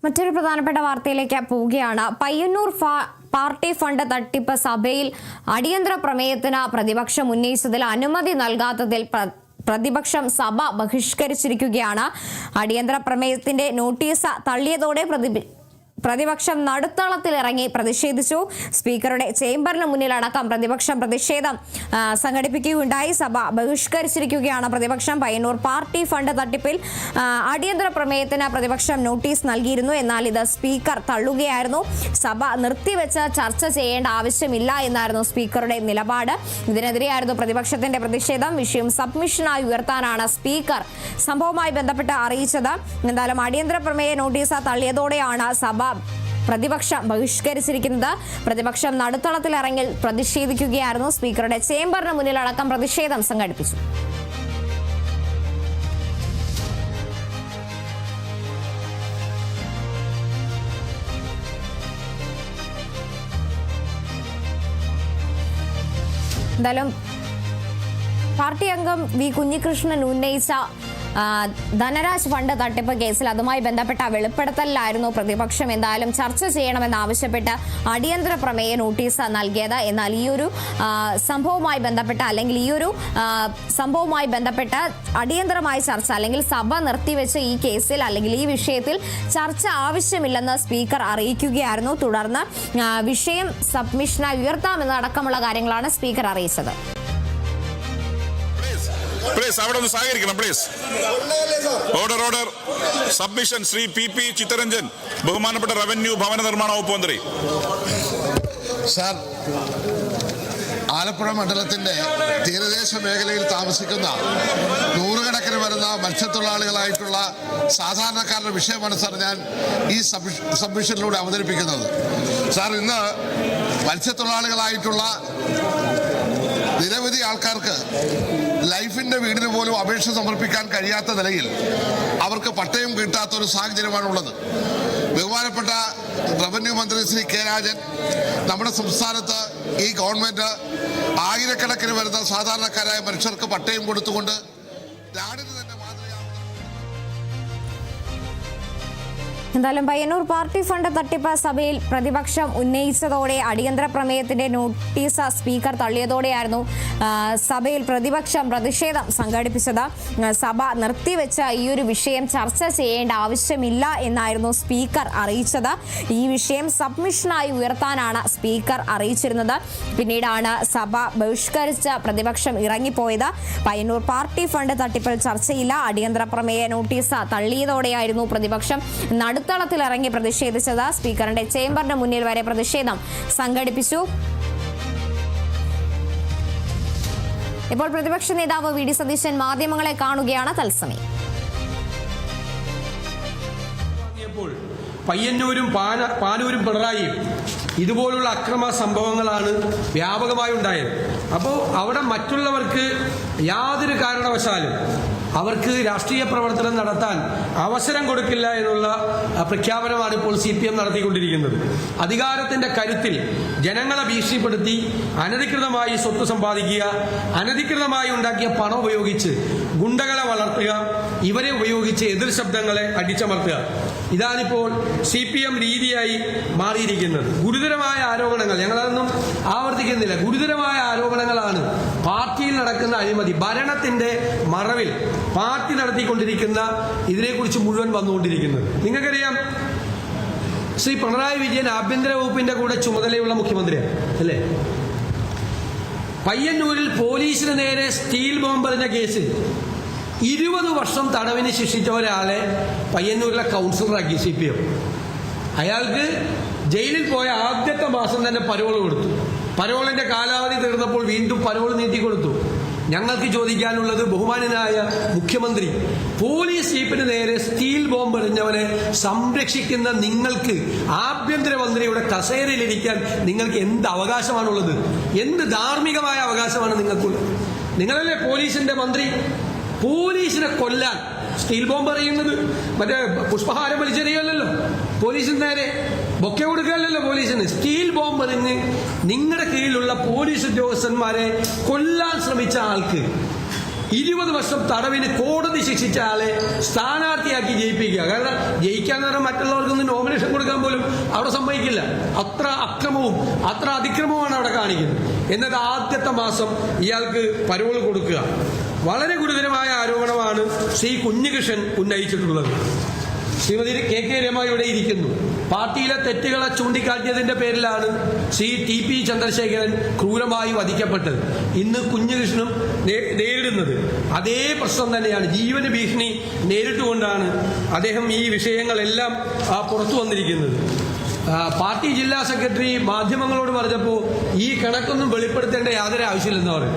മറ്റൊരു പ്രധാനപ്പെട്ട വാർത്തയിലേക്ക് പോവുകയാണ്. പയ്യന്നൂർ പാർട്ടി ഫണ്ട് തട്ടിപ്പ് സഭയിൽ അടിയന്തര പ്രമേയത്തിന് പ്രതിപക്ഷം ഉന്നയിച്ചതിൽ അനുമതി നൽകാത്തതിൽ പ്രതിപക്ഷം സഭ ബഹിഷ്കരിച്ചിരിക്കുകയാണ്. അടിയന്തര പ്രമേയത്തിന്റെ നോട്ടീസ് തള്ളിയതോടെ പ്രതിപക്ഷം നടുത്തളത്തിലിറങ്ങി പ്രതിഷേധിച്ചു. സ്പീക്കറുടെ ചേംബറിന് മുന്നിലടക്കം പ്രതിപക്ഷം പ്രതിഷേധം സംഘടിപ്പിക്കുകയുണ്ടായി. സഭ ബഹിഷ്കരിച്ചിരിക്കുകയാണ് പ്രതിപക്ഷം. പയ്യന്നൂർ പാർട്ടി ഫണ്ട് തട്ടിപ്പിൽ അടിയന്തര പ്രമേയത്തിന് പ്രതിപക്ഷം നോട്ടീസ് നൽകിയിരുന്നു. എന്നാൽ ഇത് സ്പീക്കർ തള്ളുകയായിരുന്നു. സഭ നിർത്തിവെച്ച് ചർച്ച ചെയ്യേണ്ട ആവശ്യമില്ല എന്നായിരുന്നു സ്പീക്കറുടെ നിലപാട്. ഇതിനെതിരെയായിരുന്നു പ്രതിപക്ഷത്തിന്റെ പ്രതിഷേധം. വിഷയം സബ്മിഷനായി ഉയർത്താനാണ് സ്പീക്കർ സംഭവവുമായി ബന്ധപ്പെട്ട് അറിയിച്ചത്. എന്തായാലും അടിയന്തര പ്രമേയ നോട്ടീസ് തള്ളിയതോടെയാണ് സഭ പ്രതിപക്ഷം ബഹിഷ്കരിച്ചിരിക്കുന്നത്. പ്രതിപക്ഷം നടുത്തളത്തിലിറങ്ങി പ്രതിഷേധിക്കുകയായിരുന്നു. സ്പീക്കറുടെ ചേംബറിന് മുന്നിലടക്കം പ്രതിഷേധം സംഘടിപ്പിച്ചു. എന്തായാലും പാർട്ടി അംഗം വി കുഞ്ഞികൃഷ്ണൻ ഉന്നയിച്ച ധനരാജ് ഫണ്ട് തട്ടിപ്പ് കേസിൽ അതുമായി ബന്ധപ്പെട്ട വെളിപ്പെടുത്തലിലായിരുന്നു പ്രതിപക്ഷം എന്തായാലും ചർച്ച ചെയ്യണമെന്നാവശ്യപ്പെട്ട് അടിയന്തര പ്രമേയ നോട്ടീസ് നൽകിയത്. എന്നാൽ ഈ ഒരു സംഭവവുമായി ബന്ധപ്പെട്ട അല്ലെങ്കിൽ ഈ ഒരു സംഭവവുമായി ബന്ധപ്പെട്ട അടിയന്തരമായ ചർച്ച അല്ലെങ്കിൽ സഭ നിർത്തിവെച്ച ഈ കേസിൽ അല്ലെങ്കിൽ ഈ വിഷയത്തിൽ ചർച്ച ആവശ്യമില്ലെന്ന് സ്പീക്കർ അറിയിക്കുകയായിരുന്നു. തുടർന്ന് വിഷയം സബ്മിഷനായി ഉയർത്താമെന്നടക്കമുള്ള കാര്യങ്ങളാണ് സ്പീക്കർ അറിയിച്ചത്. അവിടെ ഒന്ന് സഹകരിക്കണം please. Order submission. Shri P Chittaranjan, ബഹുമാനപ്പെട്ട റവന്യൂ ഭവന നിർമ്മാണ വകുപ്പ് മന്ത്രി. സാർ, ആലപ്പുഴ മണ്ഡലത്തിന്റെ തീരദേശ മേഖലയിൽ താമസിക്കുന്ന നൂറുകണക്കിന് വരുന്ന മത്സ്യത്തൊഴിലാളികളായിട്ടുള്ള സാധാരണക്കാരുടെ വിഷയമാണ് സാർ ഞാൻ ഈ സബ്മിഷനിലൂടെ അവതരിപ്പിക്കുന്നത്. സാർ, ഇന്ന് മത്സ്യത്തൊഴിലാളികളായിട്ടുള്ള നിരവധി ആൾക്കാർക്ക് ലൈഫിന്റെ വീടിന് പോലും അപേക്ഷ സമർപ്പിക്കാൻ കഴിയാത്ത നിലയിൽ അവർക്ക് പട്ടയം കിട്ടാത്തൊരു സാഹചര്യമാണുള്ളത്. ബഹുമാനപ്പെട്ട റവന്യൂ മന്ത്രി ശ്രീ കെ രാജൻ നമ്മുടെ സംസ്ഥാനത്ത് ഈ ഗവൺമെന്റ് ആയിരക്കണക്കിന് വരുന്ന സാധാരണക്കാരായ മനുഷ്യർക്ക് പട്ടയം കൊടുത്തുകൊണ്ട് നാടിന് തന്നെ എന്തായാലും പയ്യന്നൂർ പാർട്ടി ഫണ്ട് തട്ടിപ്പ് സഭയിൽ പ്രതിപക്ഷം ഉന്നയിച്ചതോടെ അടിയന്തര പ്രമേയത്തിന്റെ നോട്ടീസ് സ്പീക്കർ തള്ളിയതോടെയായിരുന്നു സഭയിൽ പ്രതിപക്ഷം പ്രതിഷേധം സംഘടിപ്പിച്ചത്. സഭ നിർത്തിവെച്ച ഈ ഒരു വിഷയം ചർച്ച ചെയ്യേണ്ട ആവശ്യമില്ല എന്നായിരുന്നു സ്പീക്കർ അറിയിച്ചത്. ഈ വിഷയം സബ്മിഷനായി ഉയർത്താനാണ് സ്പീക്കർ അറിയിച്ചിരുന്നത്. പിന്നീടാണ് സഭ ബഹിഷ്കരിച്ച പ്രതിപക്ഷം ഇറങ്ങിപ്പോയത്. പയ്യന്നൂർ പാർട്ടി ഫണ്ട് തട്ടിപ്പിൽ ചർച്ചയില്ല, അടിയന്തര പ്രമേയ നോട്ടീസ് തള്ളിയതോടെയായിരുന്നു പ്രതിപക്ഷം നടുത്തളത്തിലിറങ്ങി പ്രതിഷേധിച്ചത്. സ്പീക്കറിന്റെ ചേംബറിന് മുന്നിൽ വരെ പ്രതിഷേധം സംഘടിപ്പിച്ചു. ഇപ്പോൾ പ്രതിപക്ഷ നേതാവ് വി ഡി സതീശൻ മാധ്യമങ്ങളെ കാണുകയാണ് തത്സമയം. പയ്യന്നൂരും പാനൂരും പിണറായിയും ഇതുപോലുള്ള അക്രമ സംഭവങ്ങളാണ് വ്യാപകമായി ഉണ്ടായത്. അപ്പോൾ അവിടെ മറ്റുള്ളവർക്ക് യാതൊരു കാരണവശാലും അവർക്ക് രാഷ്ട്രീയ പ്രവർത്തനം നടത്താൻ അവസരം കൊടുക്കില്ല എന്നുള്ള പ്രഖ്യാപനമാണ് ഇപ്പോൾ CPM നടത്തിക്കൊണ്ടിരിക്കുന്നത്. അധികാരത്തിന്റെ കരുത്തിൽ ജനങ്ങളെ ഭീഷണിപ്പെടുത്തി അനധികൃതമായി സ്വത്ത് സമ്പാദിക്കുക, അനധികൃതമായി ഉണ്ടാക്കിയ പണം ഉപയോഗിച്ച് ഗുണ്ടകളെ വളർത്തുക, ഇവരെ ഉപയോഗിച്ച് എതിർ ശബ്ദങ്ങളെ അടിച്ചമർത്തുക, ഇതാണിപ്പോൾ CPM രീതിയായി മാറിയിരിക്കുന്നത്. ഗുരുതരമായ ആരോപണങ്ങൾ, ഞങ്ങളതൊന്നും ആവർത്തിക്കുന്നില്ല, ഗുരുതരമായ ആരോപണങ്ങളാണ് പാർട്ടിയിൽ നടക്കുന്ന അഴിമതി, ഭരണത്തിന്റെ മറവിൽ പാർട്ടി നടത്തിക്കൊണ്ടിരിക്കുന്ന ഇതിനെക്കുറിച്ച് മുഴുവൻ വന്നുകൊണ്ടിരിക്കുന്നത്. നിങ്ങൾക്കറിയാം, ശ്രീ പിണറായി വിജയൻ ആഭ്യന്തര വകുപ്പിന്റെ കൂടെ ചുമതലയുള്ള മുഖ്യമന്ത്രിയാണ് അല്ലേ? പയ്യന്നൂരിൽ പോലീസിന് നേരെ സ്റ്റീൽ ബോംബെറിഞ്ഞ കേസിൽ 20 വർഷം തടവിന് ശിക്ഷിച്ച ഒരാളെ പയ്യന്നൂരിലെ കൗൺസിലറാക്കി CPM. അയാൾക്ക് ജയിലിൽ പോയ ആദ്യത്തെ മാസം തന്നെ പരോൾ കൊടുത്തു. പരോളിന്റെ കാലാവധി തീർന്നപ്പോൾ വീണ്ടും പരോൾ നീട്ടിക്കൊടുത്തു. ഞങ്ങൾക്ക് ചോദിക്കാനുള്ളത്, ബഹുമാനനായ മുഖ്യമന്ത്രി, പോലീസ് ജീപ്പിന് നേരെ സ്റ്റീൽ ബോംബ് എറിഞ്ഞവനെ സംരക്ഷിക്കുന്ന നിങ്ങൾക്ക്, ആഭ്യന്തരമന്ത്രിയുടെ കസേരയിലിരിക്കാൻ നിങ്ങൾക്ക് എന്ത് അവകാശമാണുള്ളത്? എന്ത് ധാർമ്മികമായ അവകാശമാണ് നിങ്ങൾക്കുള്ളത്? നിങ്ങളല്ലേ പോലീസിന്റെ മന്ത്രി. പോലീസിനെ കൊല്ലാൻ സ്റ്റീൽ ബോംബ് എറിയുന്നത് മറ്റേ പുഷ്പഹാരം വലിച്ചെറിയല്ലോ, പോലീസിന് നേരെ ബൊക്കെ കൊടുക്കുകയല്ലോ പോലീസിന്. സ്റ്റീൽ ബോംബ് എറിഞ്ഞ് നിങ്ങളുടെ കീഴിലുള്ള പോലീസ് ഉദ്യോഗസ്ഥന്മാരെ കൊല്ലാൻ ശ്രമിച്ച ആൾക്ക് 20 വർഷം തടവിന് കോടതി ശിക്ഷിച്ച ആളെ സ്ഥാനാർത്ഥിയാക്കി ജയിപ്പിക്കുക. കാരണം ജയിക്കാൻ നേരം മറ്റുള്ളവർക്കൊന്നും നോമിനേഷൻ കൊടുക്കാൻ പോലും അവിടെ സമ്മതിക്കില്ല. അത്ര അക്രമവും അത്ര അതിക്രമവുമാണ് അവിടെ കാണിക്കുന്നത്. എന്നിട്ട് ആദ്യത്തെ മാസം ഇയാൾക്ക് പരോൾ കൊടുക്കുക. വളരെ ഗുരുതരമായ ആരോപണമാണ് ശ്രീ കുഞ്ഞികൃഷ്ണൻ ഉന്നയിച്ചിട്ടുള്ളത്. ശ്രീമതി കെ രമ ഇവിടെ ഇരിക്കുന്നു. പാർട്ടിയിലെ തെറ്റുകളെ ചൂണ്ടിക്കാട്ടിയതിന്റെ പേരിലാണ് ശ്രീ TP ചന്ദ്രശേഖരൻ ക്രൂരമായി വധിക്കപ്പെട്ടത്. ഇന്ന് കുഞ്ഞികൃഷ്ണനും നേരിടുന്നത് അതേ പ്രശ്നം തന്നെയാണ്. ജീവന് ഭീഷണി നേരിട്ടുകൊണ്ടാണ് അദ്ദേഹം ഈ വിഷയങ്ങളെല്ലാം പുറത്തു വന്നിരിക്കുന്നത്. പാർട്ടി ജില്ലാ സെക്രട്ടറി മാധ്യമങ്ങളോട് പറഞ്ഞപ്പോൾ ഈ കണക്കൊന്നും വെളിപ്പെടുത്തേണ്ട യാതൊരു ആവശ്യമില്ലെന്ന് പറയും.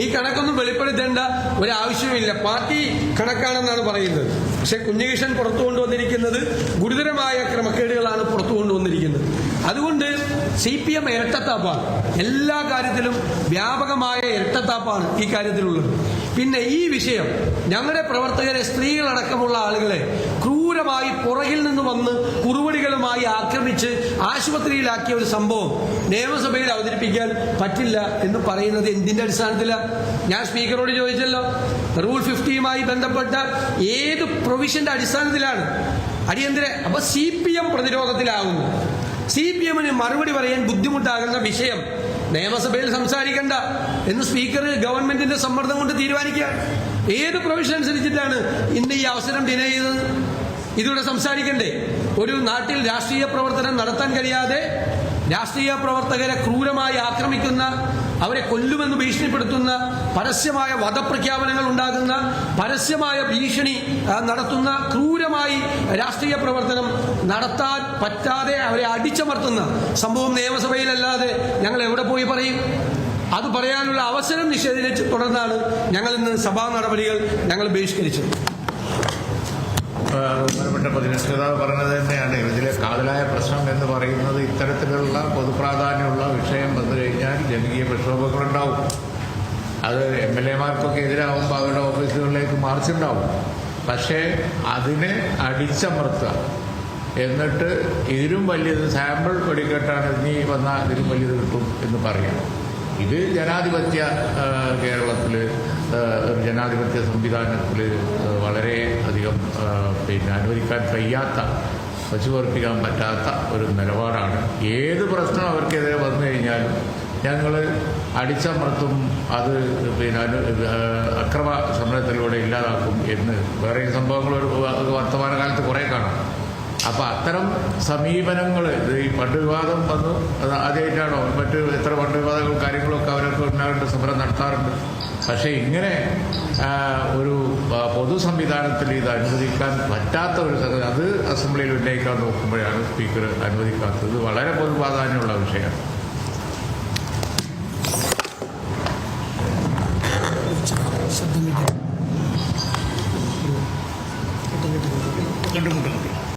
ഈ കണക്കൊന്നും വെളിപ്പെടുത്തേണ്ട ഒരാവശ്യമില്ല, പാർട്ടി കണക്കാണെന്നാണ് പറയുന്നത്. പക്ഷെ കുഞ്ഞികൃഷ്ണൻ പുറത്തു കൊണ്ടുവന്നിരിക്കുന്നത് ഗുരുതരമായ ക്രമക്കേടുകളാണ് പുറത്തു കൊണ്ടുവന്നിരിക്കുന്നത്. അതുകൊണ്ട് CPM ഇരട്ടത്താപ്പാണ്, എല്ലാ കാര്യത്തിലും വ്യാപകമായ ഇരട്ടത്താപ്പാണ് ഈ കാര്യത്തിലുള്ളത്. പിന്നെ ഈ വിഷയം ഞങ്ങളുടെ പ്രവർത്തകരെ, സ്ത്രീകളടക്കമുള്ള ആളുകളെ ക്രൂരമായി പുറകിൽ നിന്ന് വന്ന് കുറുവടികളുമായി ആക്രമിച്ച് ആശുപത്രിയിലാക്കിയ ഒരു സംഭവം നിയമസഭയിൽ അവതരിപ്പിക്കാൻ പറ്റില്ല എന്ന് പറയുന്നത് എന്തിന്റെ അടിസ്ഥാനത്തിലാണ്? ഞാൻ സ്പീക്കറോട് ചോദിച്ചല്ലോ, റൂൾ 50യുമായി ബന്ധപ്പെട്ട ഏത് പ്രൊവിഷന്റെ അടിസ്ഥാനത്തിലാണ് അപ്പൊ CPM പ്രതിരോധത്തിലാവുന്നു. CPMന് മറുപടി പറയാൻ ബുദ്ധിമുട്ടാകുന്ന വിഷയം നിയമസഭയിൽ സംസാരിക്കണ്ട എന്ന് സ്പീക്കർ ഗവൺമെന്റിന്റെ സമ്മർദ്ദം കൊണ്ട് തീരുമാനിക്കുക. ഏത് പ്രൊവിഷൻ അനുസരിച്ചിട്ടാണ് ഇന്ന് ഈ അവസരം ഡിനൈ ചെയ്തത്? ഇതിലൂടെ സംസാരിക്കണ്ടേ? ഒരു നാട്ടിൽ രാഷ്ട്രീയ പ്രവർത്തനം നടത്താൻ കഴിയാതെ രാഷ്ട്രീയ പ്രവർത്തകരെ ക്രൂരമായി ആക്രമിക്കുന്ന, അവരെ കൊല്ലുമെന്ന് ഭീഷണിപ്പെടുത്തുന്ന, പരസ്യമായ വധപ്രഖ്യാപനങ്ങൾ ഉണ്ടാകുന്ന, പരസ്യമായ ഭീഷണി നടത്തുന്ന, ക്രൂരമായി രാഷ്ട്രീയ പ്രവർത്തനം നടത്താൻ പറ്റാതെ അവരെ അടിച്ചമർത്തുന്ന സംഭവം നിയമസഭയിലല്ലാതെ ഞങ്ങൾ എവിടെ പോയി പറയും? അത് പറയാനുള്ള അവസരം നിഷേധിച്ച് തുടർന്നാണ് ഞങ്ങൾ ഇന്ന് സഭാ നടപടികൾ ഞങ്ങൾ ബഹിഷ്കരിച്ചത്. ബഹുമാനപ്പെട്ട പ്രതിനിധിതാവ് പറഞ്ഞത് തന്നെയാണ്. ഇതിലെ കാതലായ പ്രശ്നം എന്ന് പറയുന്നത് ഇത്തരത്തിലുള്ള പൊതുപ്രാധാന്യമുള്ള വിഷയം വന്നു കഴിഞ്ഞാൽ ജനകീയ പ്രക്ഷോഭങ്ങളുണ്ടാവും. അത് MLA-മാർക്കൊക്കെ എതിരാകുമ്പോൾ അവരുടെ ഓഫീസുകളിലേക്ക് മാർച്ചുണ്ടാവും. പക്ഷേ അതിനെ അടിച്ചമർത്തുക, എന്നിട്ട് ഇതിലും വലിയത് സാമ്പിൾ വെടിക്കെട്ടാണ്, ഇനി വന്നാൽ ഇതിലും വലിയത് കിട്ടും എന്ന് പറയാം. ഇത് ജനാധിപത്യ കേരളത്തിൽ, ഒരു ജനാധിപത്യ സംവിധാനത്തിൽ വളരെ അധികം അനുവദിക്കാൻ കഴിയാത്ത, വച്ചുപറപ്പിക്കാൻ പറ്റാത്ത ഒരു നിലപാടാണ്. ഏത് പ്രശ്നം അവർക്കെതിരെ വന്നു കഴിഞ്ഞാലും ഞങ്ങൾ അടിച്ചമർത്തും, അത് അക്രമ സമരത്തിലൂടെ ഇല്ലാതാക്കും എന്ന് വേറെ സംഭവങ്ങൾ ഒരു വർത്തമാനകാലത്ത് കുറേ കാണാം. അപ്പം അത്തരം സമീപനങ്ങൾ, ഈ ഫണ്ട് വിവാദം വന്നു, അത് ആദ്യമായിട്ടാണോ? മറ്റ് എത്ര ഫണ്ട് വിവാദങ്ങൾ കാര്യങ്ങളൊക്കെ അവരൊക്കെ ഉണ്ടാകേണ്ട സമരം നടത്താറുണ്ട്. പക്ഷേ ഇങ്ങനെ ഒരു പൊതു സംവിധാനത്തിൽ ഇത് അനുവദിക്കാൻ പറ്റാത്ത ഒരു സംഗതി, അത് അസംബ്ലിയിൽ ഉന്നയിക്കാൻ നോക്കുമ്പോഴാണ് സ്പീക്കർ അനുവദിക്കാത്തത്. വളരെ പൊതുപ്രാധാന്യമുള്ള വിഷയമാണ്.